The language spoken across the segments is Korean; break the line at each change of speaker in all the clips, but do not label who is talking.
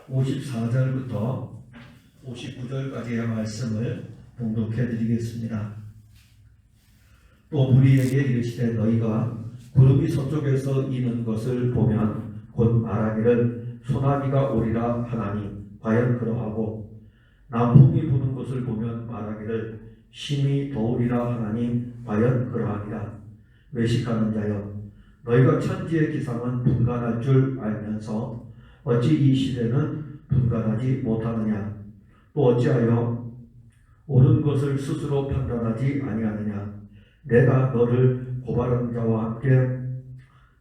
54절부터 59절까지의 말씀을 봉독해 드리겠습니다. 또 무리에게 이르시되 너희가 구름이 서쪽에서 이는 것을 보면 곧 말하기를 소나기가 오리라 하나니 과연 그러하고 남풍이 부는 것을 보면 말하기를 심히 더우리라 하나니 과연 그러하리라. 외식하는 자여 너희가 천지의 기상은 분간할 줄 알면서 어찌 이 시대는 분간하지 못하느냐. 또 어찌하여 옳은 것을 스스로 판단하지 아니하느냐. 내가 너를 고발하는 자와 함께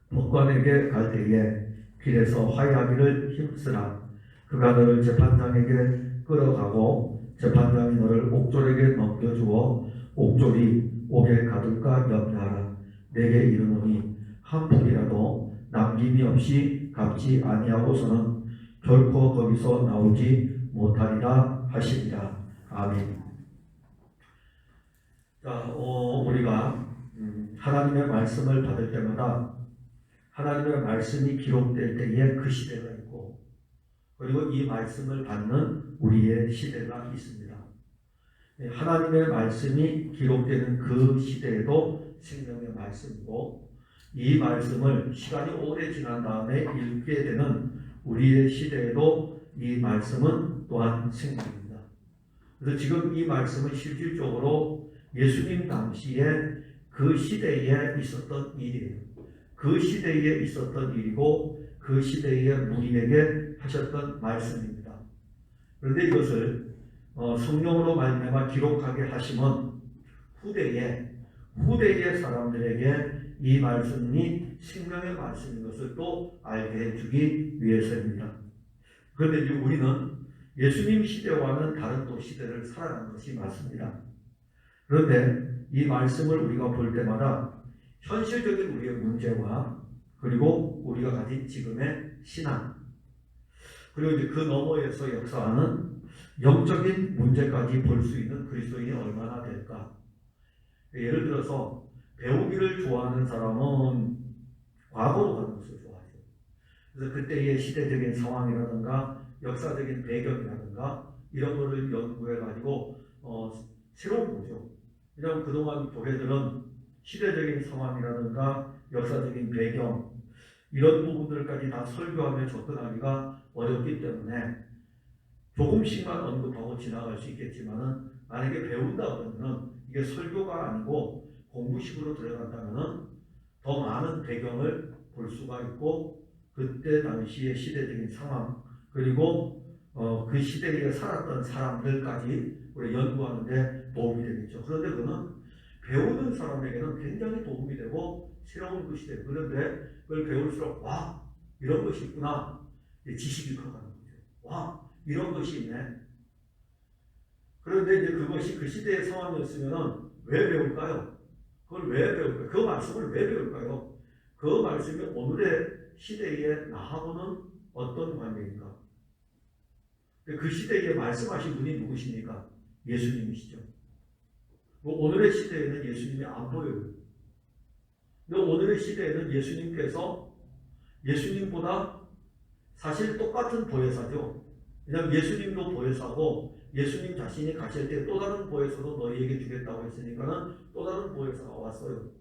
법관에게 갈 때에 길에서 화해하기를 힘쓰라. 그가 너를 재판장에게 끌어가고 재판장이 너를 옥졸에게 넘겨주어 옥졸이 옥에 가둘까 염려하라. 내게 이르노니 한 푼이라도 남김이 없이 갚지 아니하고서는 결코 거기서 나오지 못하리라 하시니라. 아멘. 자, 우리가 하나님의 말씀을 받을 때마다 하나님의 말씀이 기록될 때에 그 시대가 있고, 그리고 이 말씀을 받는 우리의 시대가 있습니다. 하나님의 말씀이 기록되는 그 시대에도 생명의 말씀이고, 이 말씀을 시간이 오래 지난 다음에 읽게 되는 우리의 시대에도 이 말씀은 또한 생명입니다. 그래서 지금 이 말씀은 실질적으로 예수님 당시에 그 시대에 있었던 일이에요. 그 시대에 있었던 일이고 그 시대에 우리에게 하셨던 말씀입니다. 그런데 이것을 성령으로 말미암아 기록하게 하심은 후대의 사람들에게 이 말씀이 생명의 말씀인 것을 또 알게 해주기 위해서입니다. 그런데 이제 우리는 예수님 시대와는 다른 또 시대를 살아가는 것이 맞습니다. 그런데 이 말씀을 우리가 볼 때마다 현실적인 우리의 문제와 그리고 우리가 가진 지금의 신앙, 그리고 이제 그 너머에서 역사하는 영적인 문제까지 볼 수 있는 그리스도인이 얼마나 될까? 예를 들어서 배우기를 좋아하는 사람은 과거로 가는 것을 좋아하죠. 그래서 그때의 시대적인 상황이라든가 역사적인 배경이라든가 이런 거를 연구해 가지고 새로운 거죠. 왜냐하면 그동안 교회들은 시대적인 상황이라든가 역사적인 배경 이런 부분들까지 다 설교하며 접근하기가 어렵기 때문에 조금씩만 언급하고 지나갈 수 있겠지만은 만약에 배운다 그러면은 이게 설교가 아니고 공부식으로 들어간다면은 더 많은 배경을 볼 수가 있고 그때 당시의 시대적인 상황 그리고 그 시대에 살았던 사람들까지 우리 연구하는데 도움이 되겠죠. 그런데 그거는 배우는 사람에게는 굉장히 도움이 되고 새로운 그 시대. 그런데 그걸 배울수록 와 이런 것이 있구나. 지식이 커가는 거죠. 와 이런 것이 있네. 그런데 이제 그것이 그 시대의 상황이었으면은 왜 배울까요? 그걸 왜 배울까요? 그 말씀을 왜 배울까요? 그 말씀이 오늘의 시대에 나하고는 어떤 관계인가? 그 시대에 말씀하신 분이 누구십니까? 예수님이시죠. 오늘의 시대에는 예수님이 안 보여요. 근데 오늘의 시대에는 예수님보다 사실 똑같은 보혜사죠. 왜냐하면 예수님도 보혜사고 예수님 자신이 가실 때 또 다른 보혜사도 너희에게 주겠다고 했으니까는 또 다른 보혜사가 왔어요.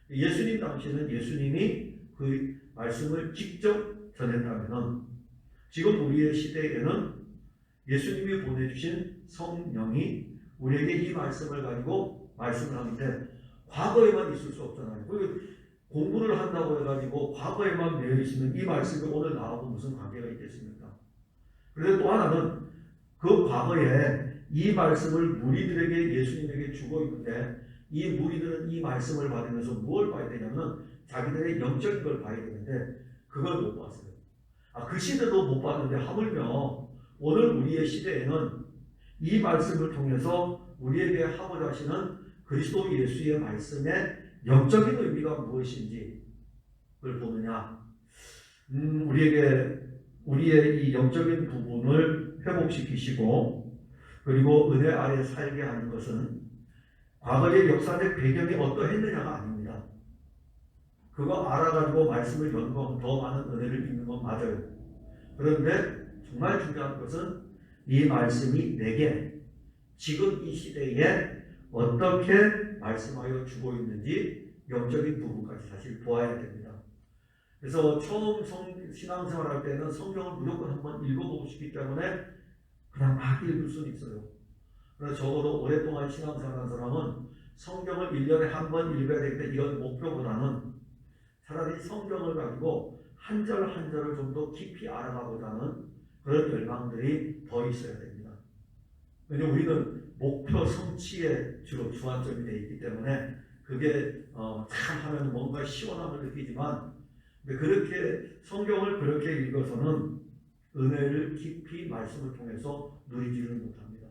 예수님 당시에는 예수님이 그 말씀을 직접 전했다면은 지금 우리의 시대에는 예수님이 보내주신 성령이 우리에게 이 말씀을 가지고 말씀을 하는데 과거에만 있을 수 없잖아요. 공부를 한다고 해가지고 과거에만 매여 있으면 이 말씀이 오늘 나하고 무슨 관계가 있겠습니까? 그런데 또 하나는 그 과거에 이 말씀을 무리들에게 예수님에게 주고 있는데 이 무리들은 이 말씀을 받으면서 무엇을 봐야 되냐면 자기들의 영적인 걸 봐야 되는데 그걸 못 봤어요. 그 시대도 못 봤는데 하물며 오늘 우리의 시대에는 이 말씀을 통해서 우리에게 하고자 하시는 그리스도 예수의 말씀의 영적인 의미가 무엇인지 그걸 보느냐. 우리의 이 영적인 부분을 회복시키시고 그리고 은혜 아래 살게 하는 것은 과거의 역사적 배경이 어떠했느냐가 아닙니다. 그거 알아가지고 말씀을 연구하면 더 많은 은혜를 입는 건 맞아요. 그런데 정말 중요한 것은 이 말씀이 내게 지금 이 시대에 어떻게 말씀하여 주고 있는지 영적인 부분까지 사실 보아야 됩니다. 그래서 처음 신앙생활 할 때는 성경을 무조건 한번 읽어보고 싶기 때문에 그냥 막 읽을 수는 있어요. 그래서 적어도 오랫동안 신앙생활한 사람은 성경을 1년에 한 번 읽어야 되겠다 이런 목표보다는 차라리 성경을 가지고 한 절 한 절을 좀 더 깊이 알아가고자 하는 그런 열망들이 더 있어야 됩니다. 왜냐하면 우리는 목표 성취에 주로 주안점이 되어 있기 때문에 그게 참 하면 뭔가 시원함을 느끼지만 그렇게 성경을 그렇게 읽어서는 은혜를 깊이 말씀을 통해서 누리지를 못합니다.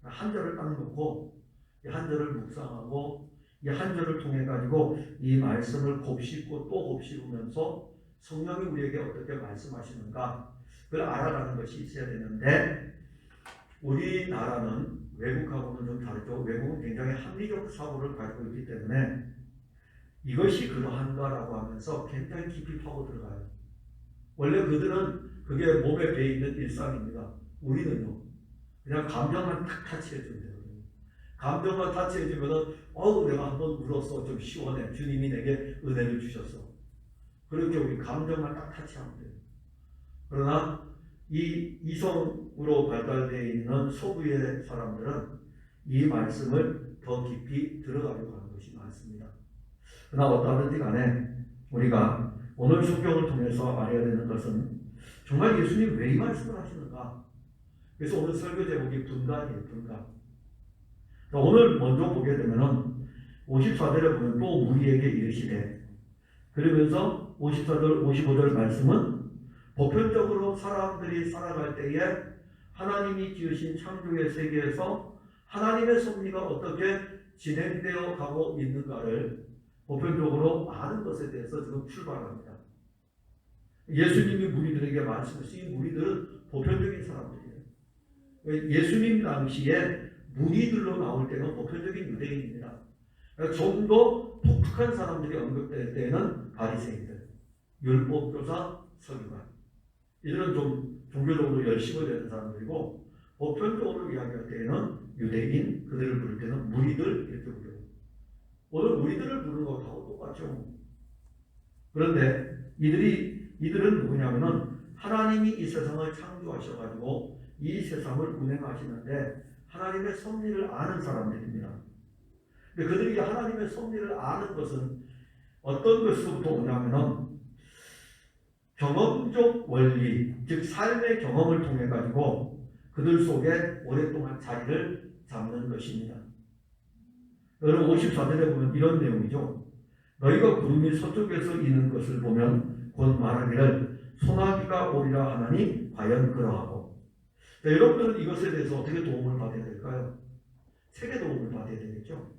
한 절을 딱 놓고 이 한 절을 묵상하고 이 한 절을 통해 가지고 이 말씀을 곱씹고 또 곱씹으면서 성령이 우리에게 어떻게 말씀하시는가 그걸 알아가는 것이 있어야 되는데 우리나라는 외국하고는 좀 다르죠. 외국은 굉장히 합리적 사고를 가지고 있기 때문에 이것이 그러한가라고 하면서 굉장히 깊이 파고 들어가요. 원래 그들은 그게 몸에 배어 있는 일상입니다. 우리는요 그냥 감정만 탁 타치해주면 되거든요. 감정만 타치해주면은 내가 한번 울었어 좀 시원해 주님이 내게 은혜를 주셨어. 그렇게 우리 감정만 딱 타치하면 돼요. 그러나 이 이성으로 발달되어 있는 소부의 사람들은 이 말씀을 더 깊이 들어가려고 하는 것이 많습니다. 그러나 어떠하든지 간에 우리가 오늘 성경을 통해서 알아야 되는 것은 정말 예수님 왜 이 말씀을 하시는가. 그래서 오늘 설교 제목이 분간이에요. 분간. 오늘 먼저 보게 되면 54절에 보면 또 무리에게 이르시되 그러면서 54절 55절 말씀은 보편적으로 사람들이 살아갈 때에 하나님이 지으신 창조의 세계에서 하나님의 섭리가 어떻게 진행되어 가고 있는가를 보편적으로 아는 것에 대해서 지금 출발합니다. 예수님이 무리들에게 말씀하신 무리들은 보편적인 사람들이에요. 예수님 당시에 무리들로 나올 때는 보편적인 유대인입니다. 좀 더 독특한 사람들이 언급될 때는 바리새인들, 율법교사, 서기관 이들은 좀 종교적으로 열심히 되는 사람들이고 보편적으로 이야기할 때에는 유대인, 그들을 부를 때는 무리들 이렇게 부르요. 오늘 우리들을 부르는 것하고 똑같죠. 그런데 이들은 누구냐면은 하나님이 이 세상을 창조하셔가지고 이 세상을 운행하시는데 하나님의 섭리를 아는 사람들입니다. 근데 그들이 하나님의 섭리를 아는 것은 어떤 것으로부터 오냐면은 경험적 원리, 즉 삶의 경험을 통해 가지고 그들 속에 오랫동안 자리를 잡는 것입니다. 여러분 54절에 보면 이런 내용이죠. 너희가 구름이 서쪽에서 이는 것을 보면 곧 말하기를 소나기가 오리라 하나니 과연 그러하고. 자, 여러분들은 이것에 대해서 어떻게 도움을 받아야 될까요? 책의 도움을 받아야 되겠죠.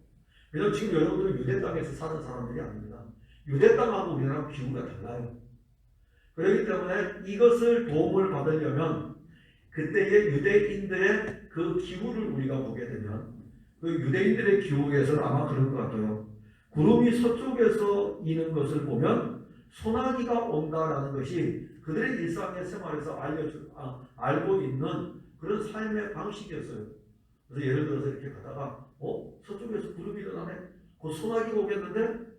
왜냐하면 지금 여러분들은 유대 땅에서 사는 사람들이 아닙니다. 유대 땅하고 우리나라 기후가 달라요. 그렇기 때문에 이것을 도움을 받으려면 그때의 유대인들의 그 기후를 우리가 보게 되면 그 유대인들의 기후에서는 아마 그런 것 같아요. 구름이 서쪽에서 이는 것을 보면 소나기가 온다라는 것이 그들의 일상의 생활에서 알고 있는 그런 삶의 방식이었어요. 그래서 예를 들어서 이렇게 가다가 서쪽에서 구름이 일어나네? 곧 소나기가 오겠는데?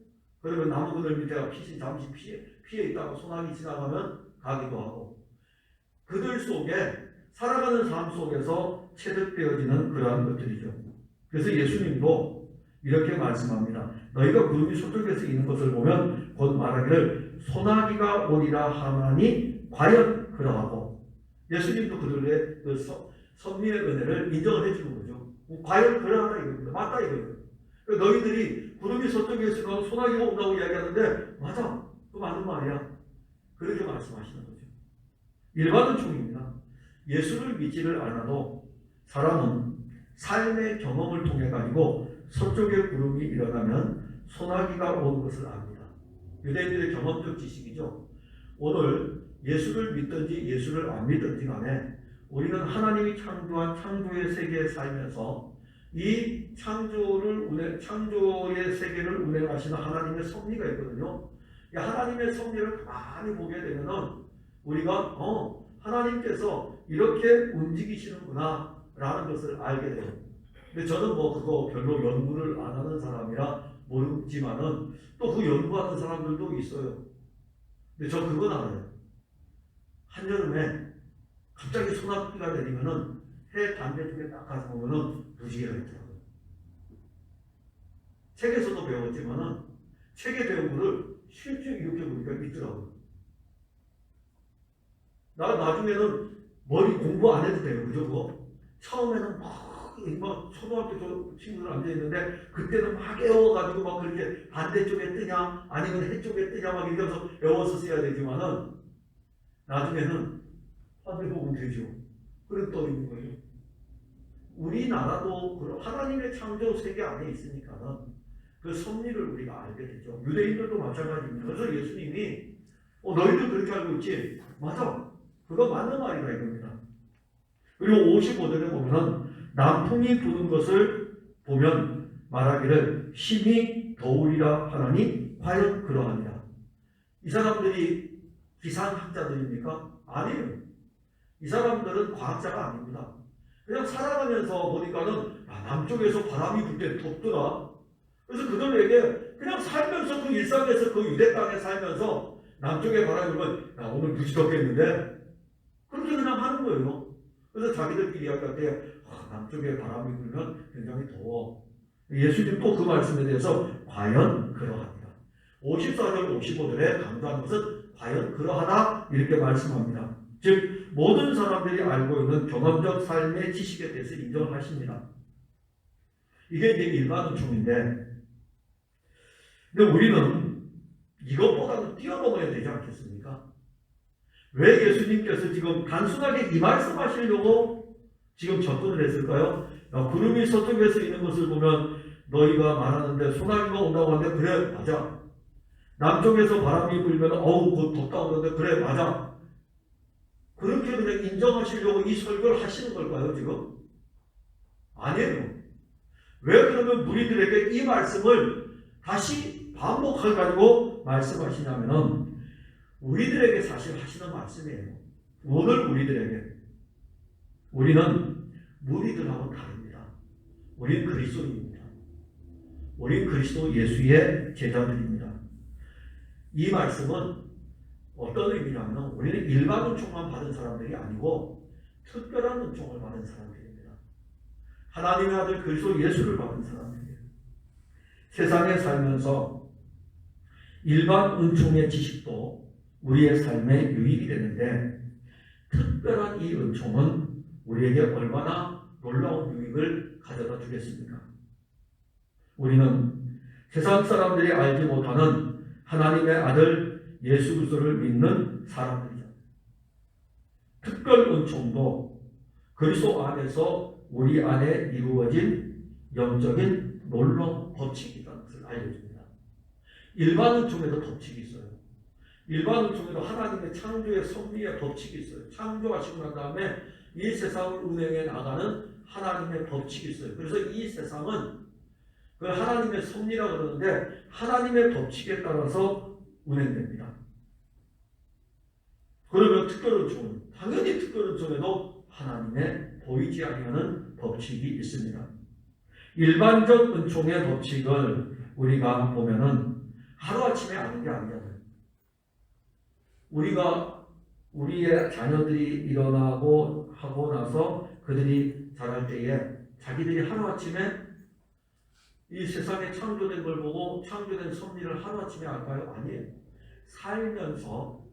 그러면 나무 그늘 밑에 잠시 피해 있다가 소나기 지나가면 가기도 하고 그들 속에 살아가는 삶 속에서 체득되어지는 그러한 것들이죠. 그래서 예수님도 이렇게 말씀합니다. 너희가 구름이 서쪽에서 있는 것을 보면 곧 말하기를 소나기가 오리라 하나니 과연 그러하고 예수님도 그들의 그 섭리의 은혜를 인정을 해주는 거죠. 과연 그러하다 이겁니다. 맞다 이거예요. 너희들이 구름이 서쪽에서 있으면 소나기가 온다고 이야기하는데 맞아. 그 맞는 말이야. 그렇게 말씀하시는 거죠. 일반은총입니다. 예수를 믿지를 않아도 사람은 삶의 경험을 통해 가지고 서쪽에 구름이 일어나면 소나기가 오는 것을 압니다. 유대인들의 경험적 지식이죠. 오늘 예수를 믿든지 예수를 안 믿든지 간에 우리는 하나님이 창조한 창조의 세계에 살면서 이 창조의 세계를 운행하시는 하나님의 섭리가 있거든요. 이 하나님의 섭리를 많이 보게 되면은 우리가 하나님께서 이렇게 움직이시는구나 라는 것을 알게 돼요. 근데 저는 뭐 그거 별로 연구를 안 하는 사람이라 모르지만은 또 그 연구하는 사람들도 있어요. 근데 저 그건 알아요. 한여름에 갑자기 소나기가 내리면은 해 반대쪽에 딱 가서 보면은 무지개가 있더라고요. 책에서도 배웠지만은 책에 배운 거를 실제 이렇게 보니까 있더라고요. 나 나중에는 머리 공부 안 해도 돼요. 그죠? 그거? 처음에는 막 초등학교 저 친구들 앉아있는데 그때는 막 외워가지고 막 그렇게 반대쪽에 뜨냐 아니면 해쪽에 뜨냐 막 이러면서 외워서 써야 되지만은 나중에는 하늘 보면 되죠. 그래 떠있는 거예요. 우리나라도 하나님의 창조 세계 안에 있으니까는 그 섭리를 우리가 알게 되죠. 유대인들도 마찬가지입니다. 그래서 예수님이 너희들 그렇게 알고 있지? 맞아. 그거 맞는 말이다 이겁니다. 그리고 55절에 보면은 남풍이 부는 것을 보면 말하기를 힘이 더우리라 하나니 과연 그러하니라. 이 사람들이 기상학자들입니까? 아니에요. 이 사람들은 과학자가 아닙니다. 그냥 살아가면서 보니까는 남쪽에서 바람이 불 때 덥더라. 그래서 그들에게 그냥 살면서 그 일상에서 그 유대 땅에 살면서 남쪽에 바람이 불면 오늘 무지 덥겠는데 그렇게 그냥 하는 거예요. 그래서 자기들끼리 이야기할 때 남쪽에 바람이 불면 굉장히 더워. 예수님 또 그 말씀에 대해서 과연 그러합니다. 54절 55절에 강조한 것은 과연 그러하다 이렇게 말씀합니다. 즉 모든 사람들이 알고 있는 경험적 삶의 지식에 대해서 인정하십니다. 이게 이제 일반 은총인데 근데 우리는 이것보다는 뛰어넘어야 되지 않겠습니까? 왜 예수님께서 지금 단순하게 이 말씀하시려고 지금 접근을 했을까요? 구름이 서쪽에서 있는 것을 보면 너희가 말하는데 소나기가 온다고 하는데 그래 맞아. 남쪽에서 바람이 불면 곧 덥다고 하는데 그래 맞아. 그렇게 그냥 인정하시려고 이 설교를 하시는 걸까요 지금? 아니에요. 왜 그러면 무리들에게 이 말씀을 다시 반복해가지고 말씀하시냐면은 우리들에게 사실 하시는 말씀이에요. 오늘 우리들에게. 우리는 무리들하고는 다릅니다. 우리는 그리스도인입니다. 우리는 그리스도 예수의 제자들입니다. 이 말씀은 어떤 의미냐면 우리는 일반 은총만 받은 사람들이 아니고 특별한 은총을 받은 사람들입니다. 하나님의 아들 그리스도 예수를 받은 사람들이에요. 세상에 살면서 일반 은총의 지식도 우리의 삶에 유익이 되는데 특별한 이 은총은 우리에게 얼마나 놀라운 유익을 가져다 주겠습니까? 우리는 세상 사람들이 알지 못하는 하나님의 아들 예수 그리스도를 믿는 사람들이죠. 특별 은총도 그리스도 안에서 우리 안에 이루어진 영적인 놀라운 법칙이라는 것을 알려줍니다. 일반 은총에도 법칙이 있어요. 일반 은총에도 하나님의 창조의 섭리의 법칙이 있어요. 창조하시고 난 다음에 이 세상을 운행해 나가는 하나님의 법칙이 있어요. 그래서 이 세상은 그 하나님의 섭리라고 그러는데 하나님의 법칙에 따라서 운행됩니다. 그러면 특별 은총은 당연히 특별 은총에도 하나님의 보이지 아니하는 법칙이 있습니다. 일반적 은총의 법칙을 우리가 보면은 하루아침에 아는 게 아니잖아요. 우리가 우리의 자녀들이 일어나고 하고 나서 그들이 자랄 때에 자기들이 하루아침에 이 세상에 창조된 걸 보고 창조된 섭리를 하루아침에 알까요? 아니에요. 살면서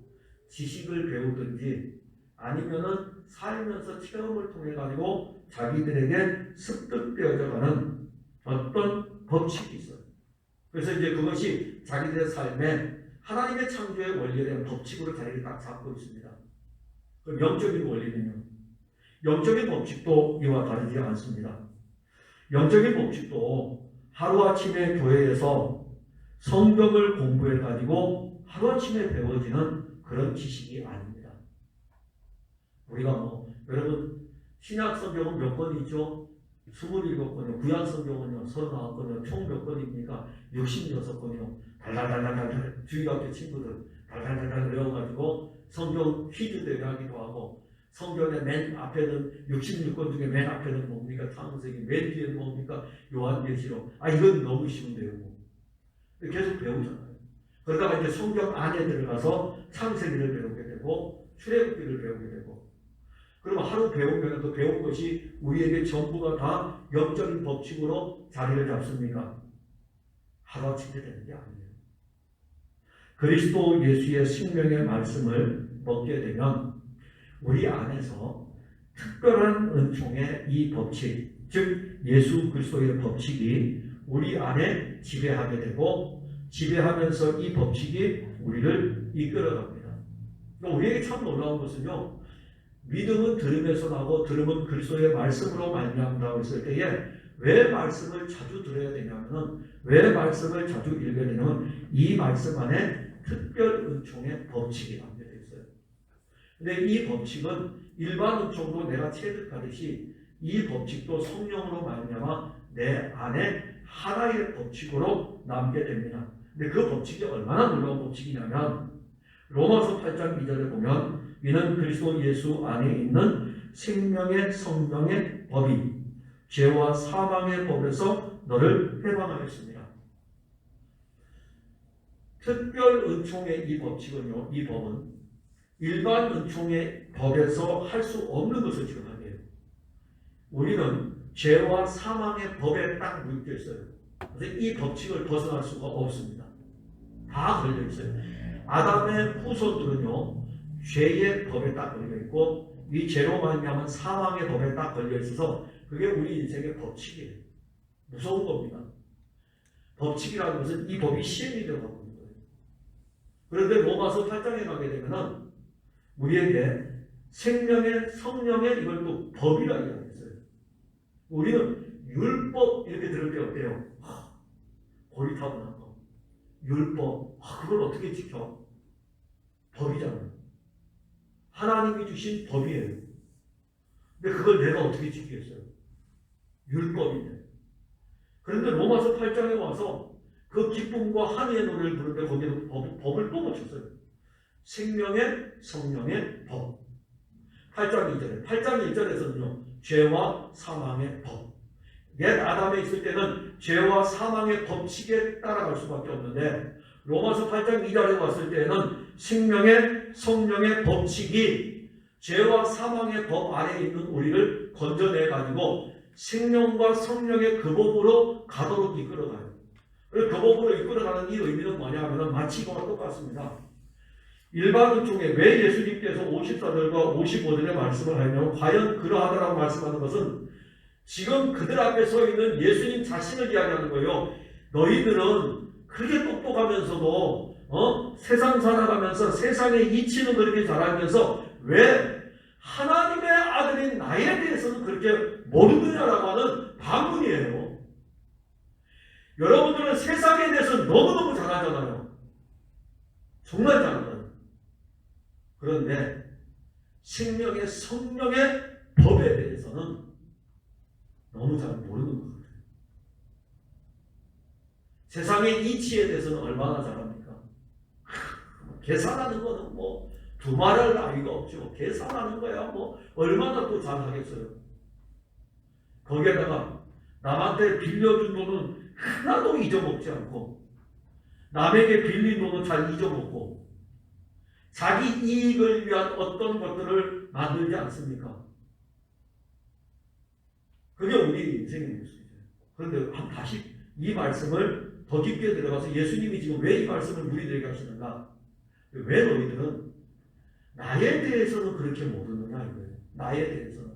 지식을 배우든지 아니면은 살면서 체험을 통해 가지고 자기들에게 습득되어져 가는 어떤 법칙이 있어요. 그래서 이제 그것이 자기들의 삶에 하나님의 창조의 원리에 대한 법칙으로 자리를 딱 잡고 있습니다. 그럼 영적인 원리는요? 영적인 법칙도 이와 다르지 않습니다. 영적인 법칙도 하루아침에 교회에서 성경을 공부해가지고 하루아침에 배워지는 그런 지식이 아닙니다. 우리가 여러분 신약 성경은 몇 권이죠? 27권이요. 구약 성경은요 39권이요. 총 몇 권입니까? 66권이요. 달달달달달 주일학교 친구들 달달달달 외워가지고 성경 퀴즈 대회하기도 하고 성경의 맨 앞에는 66권 중에 맨 앞에는 뭡니까? 창세기, 맨 뒤에는 뭡니까? 요한계시록. 이건 너무 쉬운데요. 계속 배우잖아요. 그러다가 이제 성경 안에 들어가서 창세기를 배우게 되고 출애굽기를 배우게 되고 그러면 하루 배우면 그 배운 것이 우리에게 전부가 다 영적인 법칙으로 자리를 잡습니까? 하루아침에 되는 게 아니에요. 그리스도 예수의 생명의 말씀을 먹게 되면 우리 안에서 특별한 은총의 이 법칙, 즉 예수 그리스도의 법칙이 우리 안에 지배하게 되고 지배하면서 이 법칙이 우리를 이끌어갑니다. 그러니까 우리에게 참 놀라운 것은요. 믿음은 들음에서 나고 들음은 그리스도의 말씀으로 말미암다고 했을 때에 왜 말씀을 자주 들어야 되냐면 왜 말씀을 자주 읽어야 되냐면 이 말씀 안에 특별 은총의 법칙이 담겨져 있어요. 근데 이 법칙은 일반 은총도 내가 체득하듯이 이 법칙도 성령으로 말미암아 내 안에 하나의 법칙으로 남게 됩니다. 근데 그 법칙이 얼마나 놀라운 법칙이냐면 로마서 8장 2절에 보면 이는 그리스도 예수 안에 있는 생명의 성령의 법이 죄와 사망의 법에서 너를 해방하였습니다. 특별 은총의 이 법칙은요, 이 법은 일반 은총의 법에서 할 수 없는 것을 지금 하게요. 우리는 죄와 사망의 법에 딱 묶여 있어요. 그래서 이 법칙을 벗어날 수가 없습니다. 다 걸려 있어요. 아담의 후손들은요, 죄의 법에 딱 걸려 있고 이 죄로 말미암은 사망의 법에 딱 걸려 있어서 그게 우리 인생의 법칙이에요. 무서운 겁니다. 법칙이라는 것은 이 법이 시행이 되어가고 있는 거예요. 그런데 로마서 8장에 가게 되면은 우리에게 생명의 성령의 이걸 또 법이라 이야기했어요. 우리는 율법 이렇게 들을 때 어때요? 고리타분한 거. 율법. 그걸 어떻게 지켜? 법이잖아요. 하나님이 주신 법이에요. 근데 그걸 내가 어떻게 지키겠어요? 율법인데. 그런데 로마서 8장에 와서 그 기쁨과 한의의 노래를 부르는데 거기에 법을 또 붙였어요. 생명의 성령의 법. 8장 2절에. 8장 1절에서는요. 죄와 사망의 법. 옛 아담에 있을 때는 죄와 사망의 법칙에 따라갈 수밖에 없는데 로마서 8장 2절에 왔을 때는 생명의 성령의 법칙이 죄와 사망의 법 아래에 있는 우리를 건져내가지고 생명과 성령의 그 법으로 가도록 이끌어가요. 그 법으로 이끌어가는 이 의미는 뭐냐 하면 마치 이거와 똑같습니다. 일반 은총에 왜 예수님께서 54절과 55절의 말씀을 하냐면 과연 그러하다라고 말씀하는 것은 지금 그들 앞에 서 있는 예수님 자신을 이야기하는 거예요. 너희들은 그렇게 똑똑하면서도 세상 살아가면서 세상의 이치는 그렇게 잘하면서 왜 하나님의 아들인 나에 대해서는 그렇게 모르느냐라고 하는 반문이에요. 여러분들은 세상에 대해서 너무너무 잘하잖아요. 정말 잘하잖아요. 그런데 생명의 성령의 법에 대해서는 너무 잘 모르는 것 같아요. 세상의 이치에 대해서는 얼마나 잘합니까? 계산하는 거는 뭐 두말할 나위가 없죠. 계산하는 거야 뭐 얼마나 또 잘하겠어요. 거기에다가 남한테 빌려준 돈은 하나도 잊어먹지 않고 남에게 빌린 돈은 잘 잊어먹고 자기 이익을 위한 어떤 것들을 만들지 않습니까? 그게 우리 인생의 모습이죠. 그런데 다시 이 말씀을 더 깊게 들어가서 예수님이 지금 왜 이 말씀을 우리들에게 하시는가? 왜 너희들은 나에 대해서는 그렇게 모르느냐 이거예요. 나에 대해서는.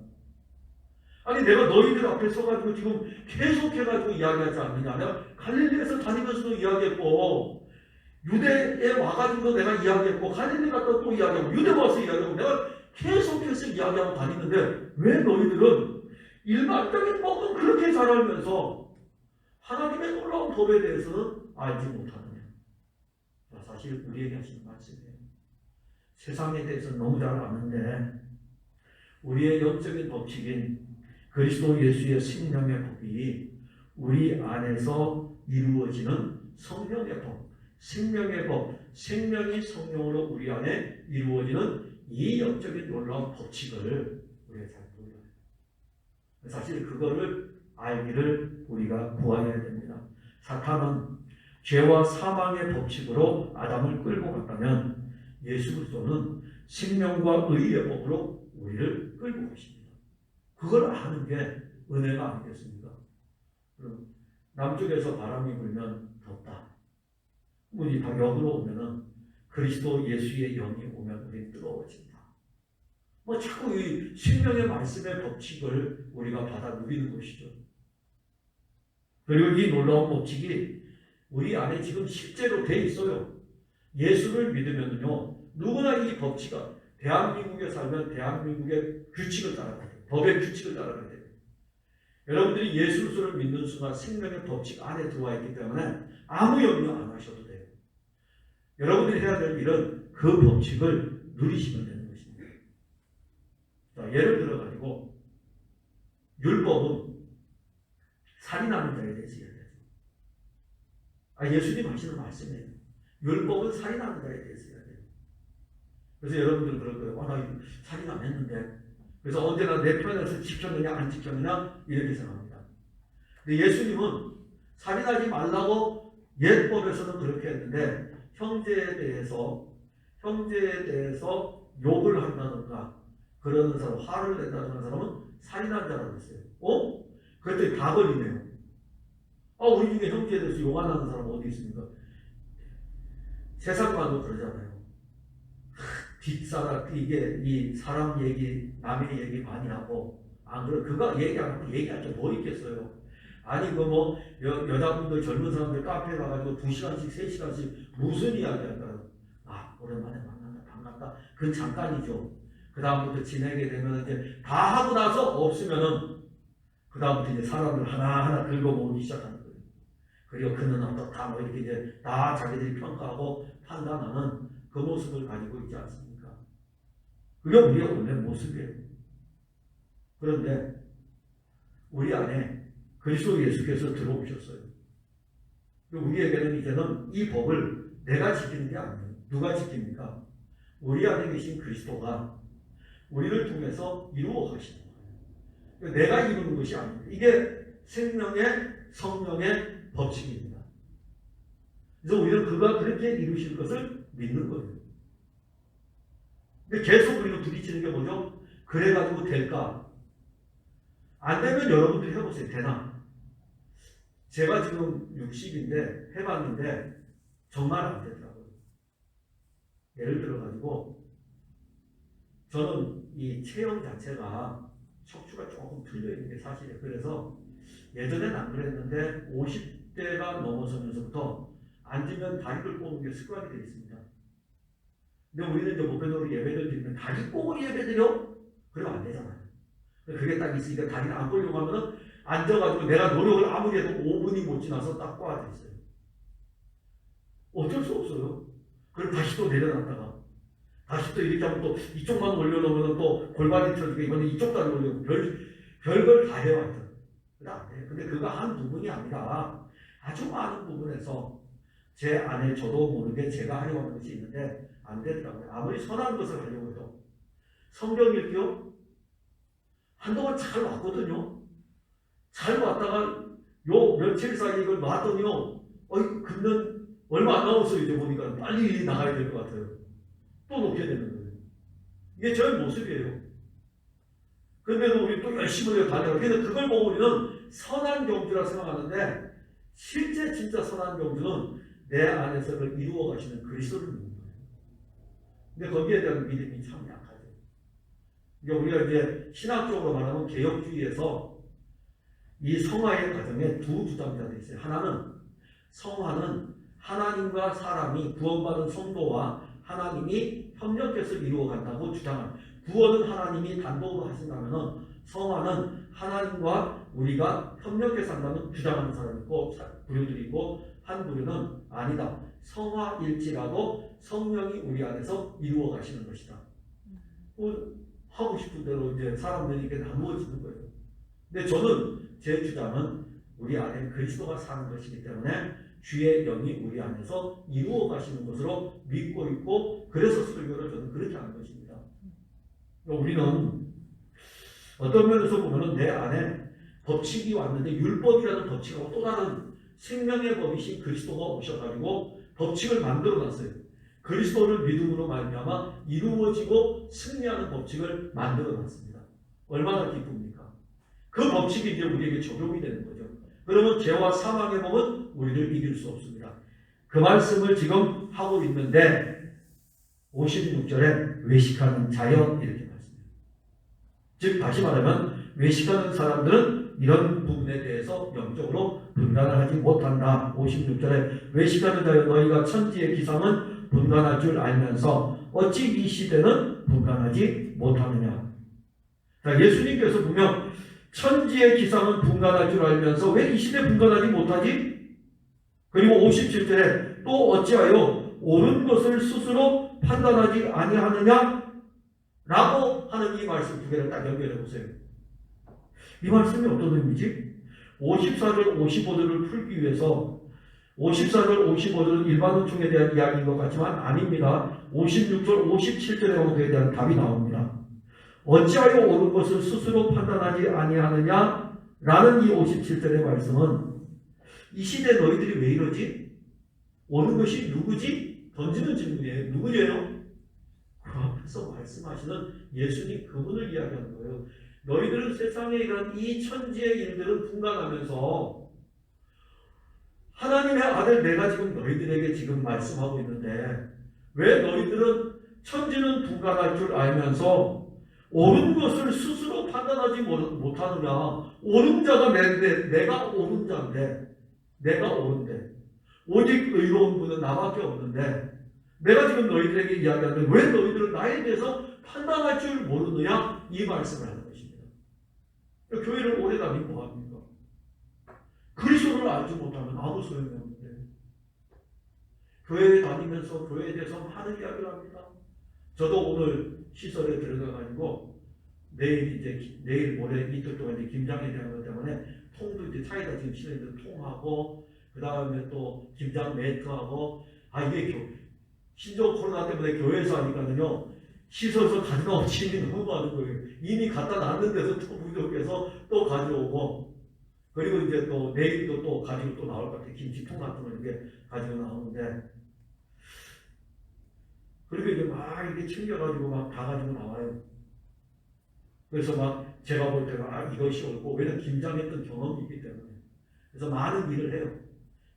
아니 내가 너희들 앞에 서가지고 지금 계속해가지고 이야기하지 않느냐. 내가 갈릴리에서 다니면서도 이야기했고 유대에 와가지고 내가 이야기했고 갈릴리 갔다 또 이야기하고 유대 와서 이야기하고 내가 계속해서 이야기하고 다니는데 왜 너희들은 일반적인 법은 그렇게 잘 알면서 하나님의 놀라운 법에 대해서는 알지 못하느냐. 사실 우리에게 하시는 말씀이에요. 세상에 대해서 너무 잘 아는데 우리의 영적인 법칙인 그리스도 예수의 생명의 법이 우리 안에서 이루어지는 성령의 법, 생명의 법, 생명이 성령으로 우리 안에 이루어지는 이 영적인 놀라운 법칙을 우리가 잘 모르요. 사실 그거를 알기를 우리가 구해야 됩니다. 사탄은 죄와 사망의 법칙으로 아담을 끌고 갔다면 예수 그리스도는 생명과 의의 법으로 우리를 끌고 가십니다. 그걸 아는 게 은혜가 아니겠습니까? 그럼 남쪽에서 바람이 불면 덥다. 우리 역으로 오면은 그리스도 예수의 영이 오면 우리 뜨거워진다. 뭐 자꾸 이 생명의 말씀의 법칙을 우리가 받아 누리는 것이죠. 그리고 이 놀라운 법칙이 우리 안에 지금 실제로 돼 있어요. 예수를 믿으면요, 누구나 이 법칙을 대한민국에 살면 대한민국의 규칙을 따라가야 돼요. 법의 규칙을 따라가야 돼요. 여러분들이 예수 그리스도를 믿는 순간 생명의 법칙 안에 들어와 있기 때문에 아무 염려 안 하셔도 돼요. 여러분들이 해야 될 일은 그 법칙을 누리시면 되는 것입니다. 자, 예를 들어가지고 율법은 살인하는 자에 대해서 해야 되죠. 예수님 하시는 말씀이에요. 율법은 살인하는 자에 대해서 해야 돼요. 그래서 여러분들은 그럴 거예요. 나 살인 안 했는데. 그래서 언제나 내 편에서 지켰느냐 안 지켰느냐 이렇게 생각합니다. 근데 예수님은 살인하지 말라고 옛법에서는 그렇게 했는데 형제에 대해서 욕을 한다든가 그러는 사람, 화를 낸다는 사람은 살인한 자라고 했어요. 그랬더니 다 걸리네요. 우리 중에 형제에 대해서 욕 안 하는 사람 어디 있습니까? 세상과도 그러잖아요. 뒷사람, 이게 이 사람 얘기, 남의 얘기 많이 하고, 안 그래, 그거 얘기 안 하고 얘기할 게 뭐 있겠어요. 아니, 여자분들, 젊은 사람들 카페에 가가지고 2시간씩, 3시간씩 무슨 이야기 할까요? 오랜만에 만난다, 반갑다. 그건 잠깐이죠. 그다음부터 지내게 되면 이제 다 하고 나서 없으면은, 그다음부터 이제 사람들 하나하나 긁어모으기 시작하는 거예요. 그리고 그는 어떻다, 뭐 이렇게 이제 다 자기들이 평가하고 판단하는 그 모습을 가지고 있지 않습니까? 그게 우리의 원래 모습이에요. 그런데 우리 안에 그리스도 예수께서 들어오셨어요. 우리에게는 이제는 이 법을 내가 지키는 게 아니에요. 누가 지킵니까? 우리 안에 계신 그리스도가 우리를 통해서 이루어 가시는 거예요. 내가 이루는 것이 아닙니다. 이게 생명의 성령의 법칙입니다. 그래서 우리는 그가 그렇게 이루실 것을 믿는 거예요. 근데 계속 우리가 부딪히는 게 뭐죠? 그래가지고 될까? 안 되면 여러분들이 해보세요. 되나? 제가 지금 60인데 해봤는데 정말 안 되더라고요. 예를 들어가지고 저는 이 체형 자체가 척추가 조금 틀려있는 게 사실이에요. 그래서 예전에는 안 그랬는데 50대가 넘어서면서부터 앉으면 다리를 꼬는 게 습관이 되어 있습니다. 근데 우리는 이제 목회적으로 예배를 드리면 다리 꼬고 예배 드려? 그러면 안 되잖아요. 그게 딱 있으니까 다리를 안 꼬려고 하면은 앉아가지고 내가 노력을 아무리 해도 5분이 못 지나서 딱 꼬아져 있어요. 어쩔 수 없어요. 그럼 다시 또 내려놨다가 다시 또 이렇게 하면 또 이쪽만 올려놓으면 또 골반이 틀어지고 이번에 이쪽 다리 올리고 별걸 다 해왔죠. 근데 그거 한 부분이 아니라 아주 많은 부분에서 제 안에 저도 모르게 제가 하려고 하는 것이 있는데 안 되더라고요. 아무리 선한 것을 하려고 해도. 성경 읽기요? 한동안 잘 왔거든요. 잘 왔다가 요 며칠 사이에 이걸 놨더니요. 근데 얼마 안 남았어요. 이제 보니까 빨리 나가야 될 것 같아요. 또 놓게 되는 거예요. 이게 저의 모습이에요. 근데도 우리 또 열심히 다녀요. 근데 그걸 보고 우리는 선한 경주라 생각하는데 실제 진짜 선한 경주는 내 안에서 그걸 이루어 가시는 그리스도를 믿는 거예요. 근데 거기에 대한 믿음이 참 약하죠. 우리가 이제 신학적으로 말하면 개혁주의에서 이 성화의 과정에 두 주장자들이 있어요. 하나는 성화는 하나님과 사람이 구원받은 성도와 하나님이 협력해서 이루어간다고 주장합니다. 구원은 하나님이 단독으로 하신다면 성화는 하나님과 우리가 협력해서 한다는 주장하는 사람이 있고 부류들이 있고 한 부류는 아니다. 성화일지라도 성령이 우리 안에서 이루어 가시는 것이다. 하고 싶은 대로 이제 사람들이 이렇게 나누어지는 거예요. 근데 저는 제 주장은 우리 안에 그리스도가 사는 것이기 때문에 주의 영이 우리 안에서 이루어 가시는 것으로 믿고 있고, 그래서 설교를 저는 그렇게 하는 것입니다. 우리는 어떤 면에서 보면 내 안에 법칙이 왔는데, 율법이라는 법칙하고 또 다른 생명의 법이신 그리스도가 오셔가지고 법칙을 만들어놨어요. 그리스도를 믿음으로 말미암아 이루어지고 승리하는 법칙을 만들어놨습니다. 얼마나 기쁩니까? 그 법칙이 이제 우리에게 적용이 되는 거죠. 그러면 죄와 사망의 법은 우리를 이길 수 없습니다. 그 말씀을 지금 하고 있는데 56절에 외식하는 자여 이렇게 말씀해요. 즉 다시 말하면 외식하는 사람들은 이런 부분에 대해서 영적으로 분간을 하지 못한다. 56절에 외식하는 자여 너희가 천지의 기상은 분간할 줄 알면서 어찌 이 시대는 분간하지 못하느냐. 자, 예수님께서 분명 천지의 기상은 분간할 줄 알면서 왜 이 시대 분간하지 못하지? 그리고 57절에 또 어찌하여 옳은 것을 스스로 판단하지 아니하느냐? 라고 하는 이 말씀 두 개를 딱 연결해 보세요. 이 말씀이 어떤 의미지? 54절, 55절을 풀기 위해서 54절, 55절은 일반 은총에 대한 이야기인 것 같지만 아닙니다. 56절, 57절에 오면 그에 대한 답이 나옵니다. 어찌하여 옳은 것을 스스로 판단하지 아니하느냐? 라는 이 57절의 말씀은 이 시대 너희들이 왜 이러지? 옳은 것이 누구지? 던지는 질문이에요. 누구예요? 그 앞에서 말씀하시는 예수님 그분을 이야기하는 거예요. 너희들은 세상에 이런 이 천지의 일들을 분간하면서 하나님의 아들 내가 지금 너희들에게 지금 말씀하고 있는데 왜 너희들은 천지는 분간할 줄 알면서 옳은 것을 스스로 판단하지 못하느냐. 옳은 자가 내가 옳은 자인데 내가 옳은데 오직 의로운 분은 나밖에 없는데 내가 지금 너희들에게 이야기하는데 왜 너희들은 나에 대해서 판단할 줄 모르느냐. 이 말씀을 하는 것입니다. 교회를 오래 다니고 뭐합니까? 그리스도를 알지 못하면 아무 소용이 없는데 교회에 다니면서 교회에 대해서 많은 이야기를 합니다. 저도 오늘 시설에 들어가가지고 내일 모레 이틀 동안 이제 김장에 대한 것 때문에 통도 이제 차에다 지금 실내에서 통하고 그 다음에 또 김장 매트하고 이게 신종 코로나 때문에 교회에서 하니까는요 시설에서 가져나온 짐이 너무 많은 거예요. 이미 갖다 놨는 데서 또 부족해서 또 가져오고 그리고 이제 또 내일도 또 가지고 또 나올 것 같아요. 김치통 같은 거 이렇게 가지고 나오는데 그리고 이제 막 이렇게 챙겨가지고 막 다 가지고 나와요. 그래서 막 제가 볼 때는 이것이 옳고 왜냐면 김장했던 경험이 있기 때문에 그래서 많은 일을 해요.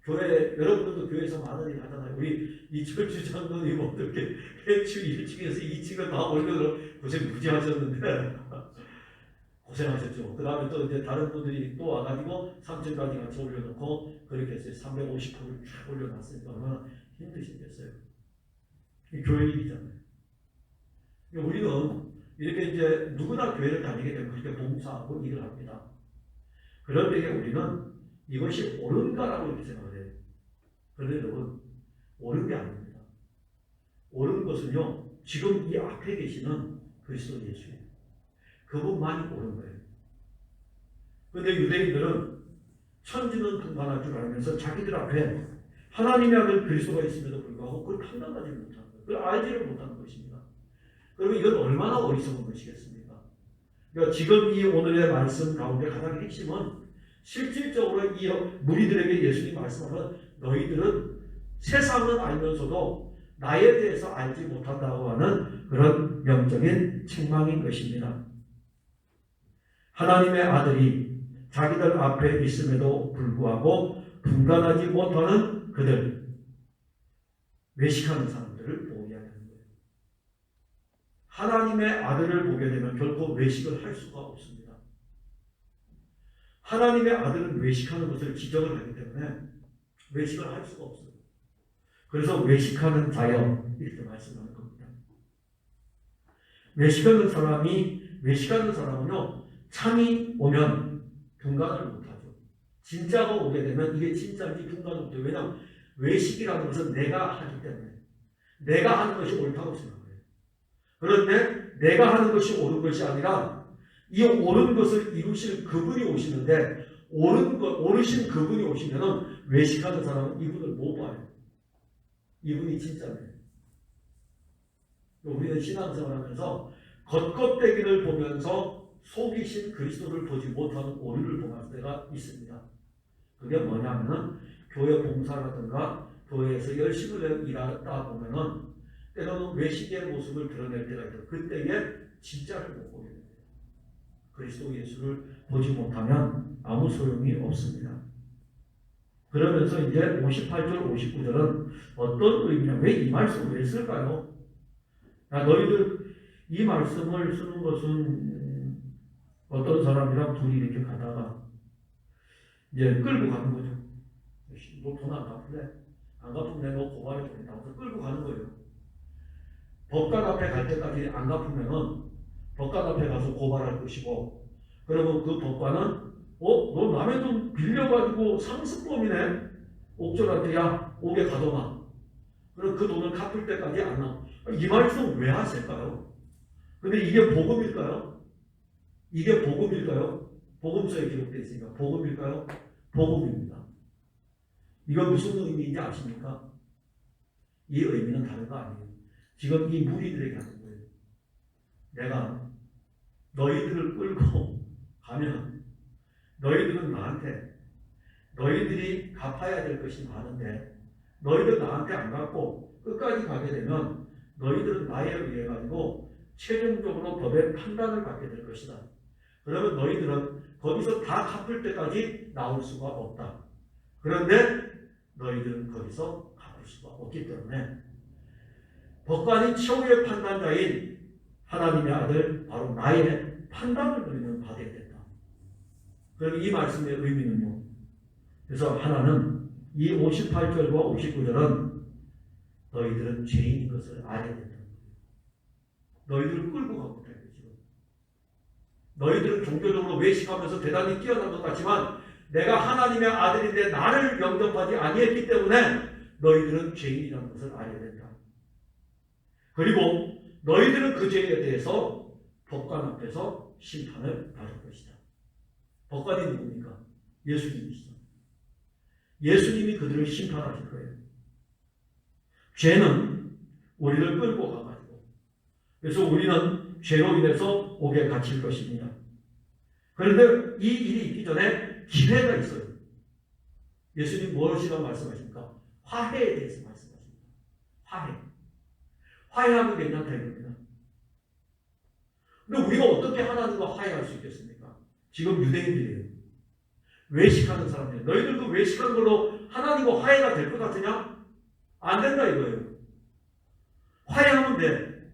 교회 여러분들도 교회에서 많은 일 하잖아요. 우리 이철 주장로님 어떻게 해추 1층에서 2층을 다 올려서 고생 무지 하셨는데 고생하셨죠. 그 다음에 또 이제 다른 분들이 또 와가지고 3층까지 같이 올려놓고 그렇게 해서 350%를 쫙 올려놨으니까 얼마나 힘드시겠어요. 이 교회 일이잖아요. 우리는 이렇게 이제 누구나 교회를 다니게 되면 그렇게 봉사하고 일을 합니다. 그럴 때에 우리는 이것이 옳은가라고 이렇게 생각을 해요. 그런데 여러분, 옳은 게 아닙니다. 옳은 것은요, 지금 이 앞에 계시는 그리스도 예수예요. 그분만이 옳은 거예요. 그런데 유대인들은 천지는 분간할 줄 알면서 자기들 앞에 하나님의 아들 그리스도가 있음에도 불구하고 그걸 판단하지 못하는 거예요. 그걸 알지를 못하는 것입니다. 그러면 이건 얼마나 어리석은 것이겠습니까? 그러니까 지금 이 오늘의 말씀 가운데 가장 핵심은 실질적으로 이 무리들에게 예수님이 말씀하는 너희들은 세상은 알면서도 나에 대해서 알지 못한다고 하는 그런 명적인 책망인 것입니다. 하나님의 아들이 자기들 앞에 있음에도 불구하고 분간하지 못하는 그들, 외식하는 사람들을 보게 하는 거예요. 하나님의 아들을 보게 되면 결코 외식을 할 수가 없습니다. 하나님의 아들은 외식하는 것을 지적을 하기 때문에 외식을 할 수가 없어요. 그래서 외식하는 자여 이렇게 말씀하는 겁니다. 외식하는 사람은요 참이 오면 분간을 못하죠. 진짜가 오게 되면 이게 진짜인지 분간을 못해요. 왜냐하면 외식이라는 것은 내가 하기 때문에 내가 하는 것이 옳다고 생각해요. 그런데 내가 하는 것이 옳은 것이 아니라 이 옳은 것을 이루실 그분이 오시는데 오르신 그분이 오시면은 외식하는 사람은 이분을 못 봐요. 이분이 진짜네. 우리는 신앙생활 하면서 겉껍데기를 보면서 속이신 그리스도를 보지 못하는 오류를 범할 때가 있습니다. 그게 뭐냐면은 교회 봉사라든가 교회에서 열심히 일하다 보면은 때로는 외식의 모습을 드러낼 때가 있고 그때에 진짜를 못 보게 됩니다. 그리스도 예수를 보지 못하면 아무 소용이 없습니다. 그러면서 이제 58절, 59절은 어떤 의미냐? 왜 이 말씀을 왜 쓸까요? 너희들 이 말씀을 쓰는 것은 어떤 사람이랑 둘이 이렇게 가다가 이제 끌고 가는 거죠. 너 돈 안 갚을래? 안 갚으면 내가 너 고발해 주겠다. 그래서 끌고 가는 거예요. 법관 앞에 갈 때까지 안 갚으면은 법관 앞에 가서 고발할 것이고, 그러면 그 법관은 너 남의 돈 빌려가지고 상습범이네. 옥졸한테 야 5개 가져놔. 그럼 그 돈을 갚을 때까지 안 나와. 이 말씀 왜 하실까요? 근데 이게 복음일까요? 이게 복음일까요? 복음서에 기록되어 있으니까 복음일까요? 복음입니다. 이거 무슨 의미인지 아십니까? 이 의미는 다른 거 아니에요. 지금 이 무리들에게 하는 거예요. 내가 너희들을 끌고 가면 너희들은 나한테 너희들이 갚아야 될 것이 많은데 너희들 나한테 안 갚고 끝까지 가게 되면 너희들은 나에 의해 가지고 최종적으로 법의 판단을 받게 될 것이다. 그러면 너희들은 거기서 다 갚을 때까지 나올 수가 없다. 그런데 너희들은 거기서 갚을 수가 없기 때문에 법관이 최후의 판단자인 하나님의 아들 바로 나의 판단을 너희는 받아야 된다. 그럼 이 말씀의 의미는요. 그래서 하나는 이 58절과 59절은 너희들은 죄인인 것을 알아야 된다. 너희들을 끌고 가고 있다. 너희들은 종교적으로 외식하면서 대단히 뛰어난 것 같지만 내가 하나님의 아들인데 나를 영접하지 아니했기 때문에 너희들은 죄인이라는 것을 알아야 된다. 그리고 너희들은 그 죄에 대해서 법관 앞에서 심판을 받을 것이다. 법관이 누굽니까? 예수님이시죠. 예수님이 그들을 심판하실 거예요. 죄는 우리를 끌고 가가지고 그래서 우리는 죄로 인해서 옥에 갇힐 것입니다. 그런데 이 일이 있기 전에 기회가 있어요. 예수님 무엇이라고 말씀하십니까? 화해에 대해서 말씀하십니다. 화해하면 괜찮다 이겁니다. 근데 우리가 어떻게 하나님과 화해할 수 있겠습니까? 지금 유대인들이에요. 외식하는 사람들. 너희들 그 외식하는 걸로 하나님과 화해가 될 것 같으냐? 안 된다 이거예요. 화해하면 돼.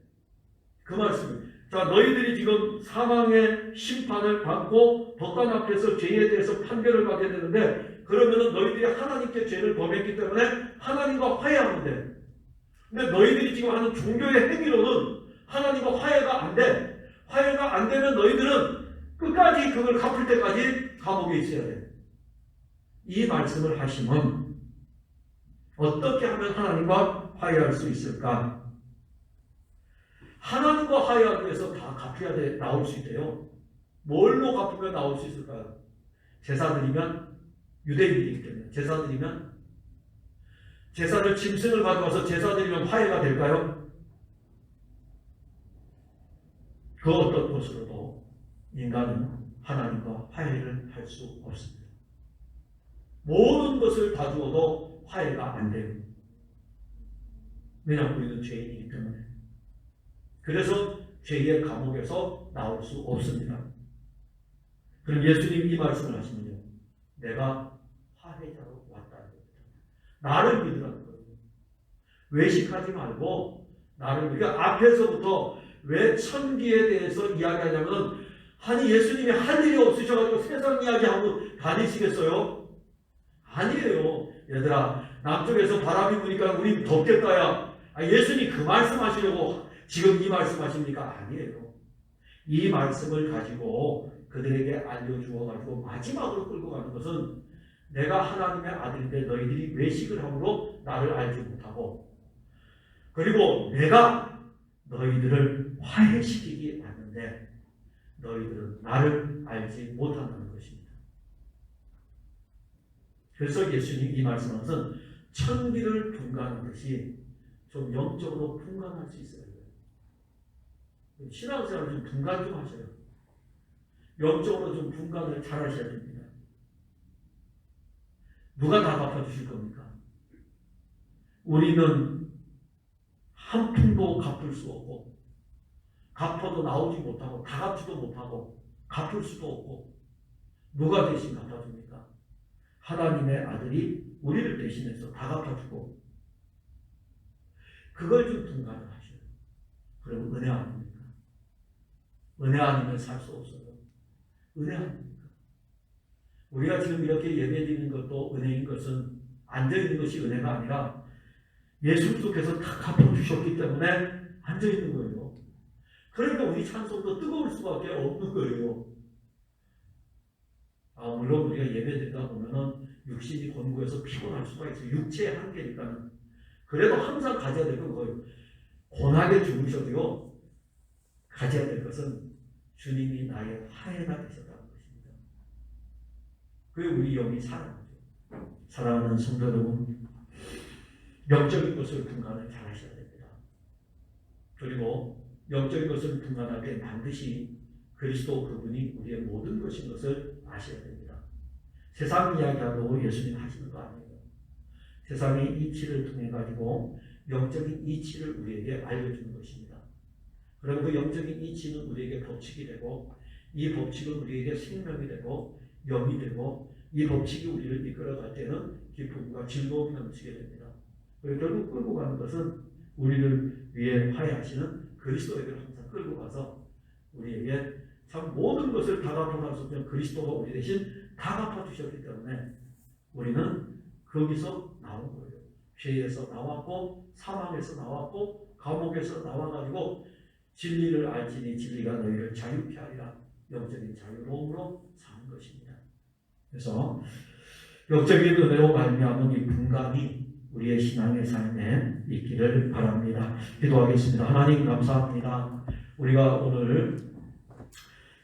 그 말씀이에요. 자, 너희들이 지금 사망의 심판을 받고 법관 앞에서 죄에 대해서 판결을 받게 되는데 그러면은 너희들이 하나님께 죄를 범했기 때문에 하나님과 화해하면 돼. 근데 너희들이 지금 하는 종교의 행위로는 하나님과 화해가 안 돼. 화해가 안 되면 너희들은 끝까지 그걸 갚을 때까지 감옥에 있어야 돼. 이 말씀을 하시면 어떻게 하면 하나님과 화해할 수 있을까? 하나님과 화해하기 위해서 다 갚아야 돼. 나올 수 있대요. 뭘로 갚으면 나올 수 있을까요? 제사 드리면 유대인이기 때문에 제사 드리면 제사를 짐승을 가져와서 제사 드리면 화해가 될까요? 그 어떤 것으로도 인간은 하나님과 화해를 할 수 없습니다. 모든 것을 다 주어도 화해가 안 돼요. 왜냐하면 우리는 죄인이기 때문에. 그래서 죄의 감옥에서 나올 수 없습니다. 그럼 예수님 이 말씀을 하시면요. 내가 화해자로 왔다는 겁니다. 나를 믿으라는 거예요. 외식하지 말고 나를 그러니까 앞에서부터 왜 천기에 대해서 이야기하냐면 아니 예수님이 할 일이 없으셔가지고 세상 이야기하고 다니시겠어요? 아니에요. 얘들아 남쪽에서 바람이 부니까 우리 덥겠다야. 예수님 그 말씀하시려고 지금 이 말씀하십니까? 아니에요. 이 말씀을 가지고 그들에게 알려주어가지고 마지막으로 끌고 가는 것은 내가 하나님의 아들인데 너희들이 외식을 함으로 나를 알지 못하고 그리고 내가 너희들을 화해시키기 왔는데 너희들은 나를 알지 못한다는 것입니다. 그래서 예수님 이 말씀은 천기를 분간하듯이 좀 영적으로 분간할 수 있어야 돼요. 신앙생활을 좀 분간 좀 하셔요. 영적으로 좀 분간을 잘 하셔야 됩니다. 누가 다 갚아주실 겁니까? 우리는 한 푼도 갚을 수 없고, 갚아도 나오지 못하고, 다 갚지도 못하고, 갚을 수도 없고, 누가 대신 갚아줍니까? 하나님의 아들이 우리를 대신해서 다 갚아주고, 그걸 좀 분간을 하셔요. 그럼 은혜 아닙니까? 은혜 아니면 살 수 없어요. 은혜 아닙니까? 우리가 지금 이렇게 예배드리는 것도 은혜인 것은 앉아있는 것이 은혜가 아니라 예수 그리스도께서 다 갚아주셨기 때문에 앉아있는 거예요. 그러니까 우리 찬송도 뜨거울 수밖에 없는 거예요. 물론 우리가 예배드리다 보면은 육신이 권고해서 피곤할 수가 있어요. 육체의 한계니까는. 그래도 항상 가져야 될 건 거예요. 고나게 죽으셔도요, 가져야 될 것은 주님이 나의 화해가 되셨다는 것입니다. 그게 우리 영이 살아나죠. 사랑하는 성도 여러분, 영적인 것을 분간을 잘 하셔야 됩니다. 그리고 영적인 것을 분간할 때 반드시 그리스도 그분이 우리의 모든 것인 것을 아셔야 됩니다. 세상 이야기하고 예수님 하시는 거 아니에요. 세상의 이치를 통해 가지고 영적인 이치를 우리에게 알려주는 것입니다. 그리고 그 영적인 이치는 우리에게 법칙이 되고, 이 법칙은 우리에게 생명이 되고 영이 되고, 이 법칙이 우리를 이끌어갈 때는 기쁨과 즐거움이 넘치게 됩니다. 그리고 결국 끌고 가는 것은 우리를 위해 화해하시는 그리스도에게 항상 끌고 가서 우리에게 참 모든 것을 다 갚아갈 수 없는 그리스도가 우리 대신 다 갚아주셨기 때문에 우리는 거기서 나온 거예요. 죄에서 나왔고, 사망에서 나왔고, 감옥에서 나와가지고 진리를 알지니 진리가 너희를 자유케 하리라. 영적인 자유로움으로 사는 것입니다. 그래서 영적인 은혜로 말미암은 이 분간이 우리의 신앙의 삶에 있기를 바랍니다. 기도하겠습니다. 하나님 감사합니다. 우리가 오늘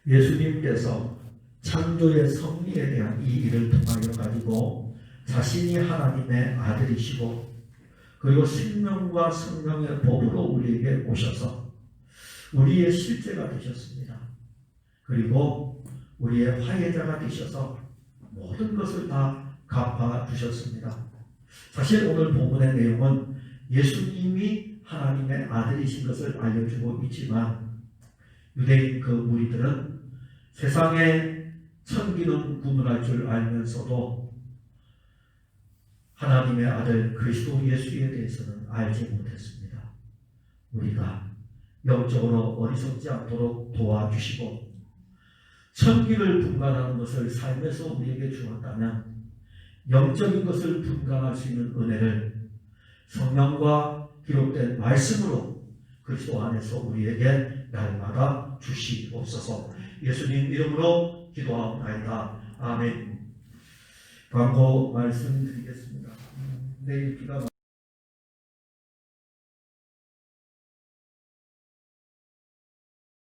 예수님께서 창조의 섭리에 대한 이 일을 통하여 가지고 자신이 하나님의 아들이시고, 그리고 생명과 성령의 법으로 우리에게 오셔서 우리의 실제가 되셨습니다. 그리고 우리의 화해자가 되셔서 모든 것을 다 갚아주셨습니다. 사실 오늘 본문의 내용은 예수님이 하나님의 아들이신 것을 알려주고 있지만, 유대인 그 무리들은 세상에 천기는 구분할 줄 알면서도 하나님의 아들 그리스도 예수에 대해서는 알지 못했습니다. 우리가 영적으로 어리석지 않도록 도와주시고, 천기를 분간하는 것을 삶에서 우리에게 주었다면 영적인 것을 분간할 수 있는 은혜를 성령과 기록된 말씀으로 그리스도 안에서 우리에게 날마다 주시옵소서. 예수님 이름으로 기도하옵나이다. 아멘. 광고 말씀드리겠습니다. 내일 비가